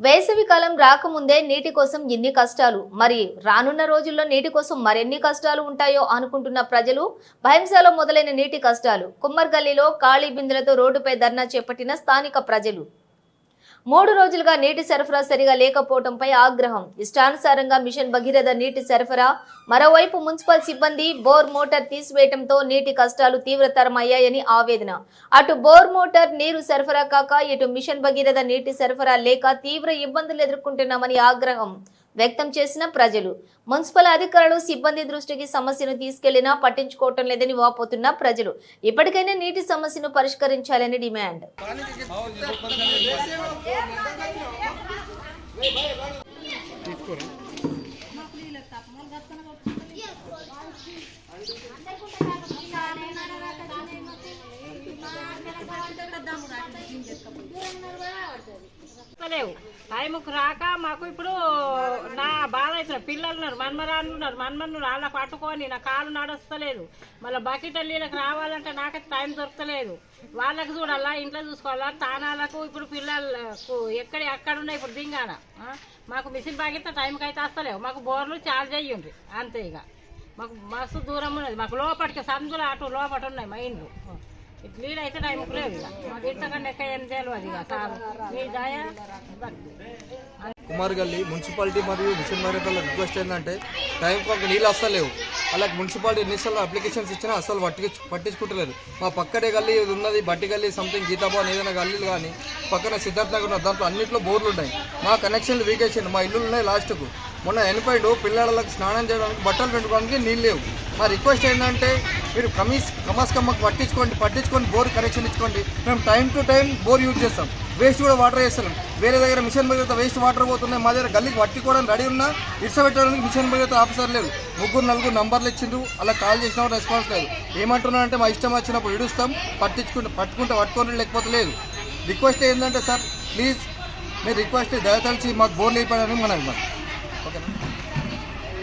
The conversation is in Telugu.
వేసవి కాలం రాకముందే నీటి కోసం ఎన్ని కష్టాలు, మరి రానున్న రోజుల్లో నీటి కోసం మరెన్ని కష్టాలు ఉంటాయో అనుకుంటున్న ప్రజలు భయంసాలో మొదలైన నీటి కష్టాలు. కుమ్మర్గల్లీలో ఖాళీ బిందెలతో రోడ్డుపై ధర్నా చేపట్టిన స్థానిక ప్రజలు. 3 రోజులుగా నీటి సరఫరా సరిగా లేకపోవడంపై ఆగ్రహం. ఇష్టానుసారంగా మిషన్ భగీరథ నీటి సరఫరా, మరోవైపు మున్సిపల్ సిబ్బంది బోర్ మోటార్ తీసివేయడంతో నీటి కష్టాలు తీవ్రతరమయ్యాయని ఆవేదన. అటు బోర్ మోటార్ నీరు సరఫరా కాక ఇటు మిషన్ భగీరథ నీటి సరఫరా లేక తీవ్ర ఇబ్బందులు ఎదుర్కొంటున్నామని ఆగ్రహం వ్యక్తం చేసిన ప్రజలు. మున్సిపల్ అధికారులు సిబ్బంది దృష్టికి సమస్యను తీసుకెళ్లినా పట్టించుకోవటం లేదని వాపోతున్న ప్రజలు. ఇప్పటికైనా నీటి సమస్యను పరిష్కరించాలని డిమాండ్. లేవు టైంకు రాక మాకు ఇప్పుడు నా బాధ అవుతుంది. పిల్లలు ఉన్నారు, మన్మరాళ్ళు ఉన్నారు, మన్మన్ను వాళ్ళ పట్టుకొని నా కాలు నడుస్తలేదు. మళ్ళీ బకెట్ నీళ్ళకి రావాలంటే నాకైతే టైం దొరకలేదు. వాళ్ళకి చూడాలా, ఇంట్లో చూసుకోవాలా, తానాలకు ఇప్పుడు పిల్లలకు అక్కడ ఉన్నాయి. ఇప్పుడు దింగాన మాకు మిషన్ బాగితే టైంకి అయితే వస్తలేవు. మాకు బోర్లు చార్జ్ అయ్యిండ్రి అంతే. ఇక మాకు మస్తు దూరం ఉన్నది. మాకు లోపలికి సందులు అటు లోపల ఉన్నాయి మా ఇండ్లు. నీళ్ళు అయితే టైంకు లేవు. ఇక మాకు ఇంతకన్నా ఎక్కడ ఏం తెలియదు. ఇక సార్ మీ దయ. కుమార్గల్లి మున్సిపాలిటీ మరియు మిషన్ భగీరథ రిక్వెస్ట్ ఏంటంటే టైంకి ఒక నీళ్ళు వస్తలేవు. అలాగే మున్సిపాలిటీ ఎన్నిసార్లు అప్లికేషన్స్ ఇచ్చినా అసలు పట్టించుకుంటలేదు. మా పక్కనే గల్లీ ఉన్నది, బట్టి గల్లీ సంథింగ్ గీతాభవన్ ఏదైనా గల్లీలు కానీ పక్కన సిద్ధార్థ నగర్ ఉన్న దాంట్లో అన్నింటిలో బోర్లు ఉన్నాయి. మా కనెక్షన్లు వీకేషన్, మా ఇల్లులు ఉన్నాయి. లాస్ట్కు మొన్న చనిపోయాడు, పిల్లలకు స్నానం చేయడానికి బట్టలు పెట్టుకోవడానికి నీళ్ళు లేవు. మా రిక్వెస్ట్ ఏంటంటే మీరు కమస్కమ్మకు పట్టించుకొని బోర్ కనెక్షన్ ఇచ్చుకోండి. మేము time to time bore use చేస్తాం. వేస్ట్ కూడా వాటర్ వేస్తున్నాం. వేరే దగ్గర మిషన్ భగీరథ వేస్ట్ వాటర్ పోతున్నాయి. మా దగ్గర గల్లీకి పట్టుకోవడానికి రెడీ ఉన్నా ఇడ్సబెట్టడానికి మిషన్ భగీరథ ఆఫీసర్ లేదు. 3-4 నంబర్లు ఇచ్చిండ్రు, అలా కాల్ చేసినా రెస్పాన్స్ లేదు. ఏమంటున్నారంటే మా ఇష్టం వచ్చినప్పుడు ఇడుస్తాం, పట్టుకొని లేకపోతే లేదు. రిక్వెస్ట్ ఏంటంటే సార్ ప్లీజ్ మీరు రిక్వెస్ట్ దయతలిచి మాకు బోర్లు అయిపోయారని మనం ఓకేనా.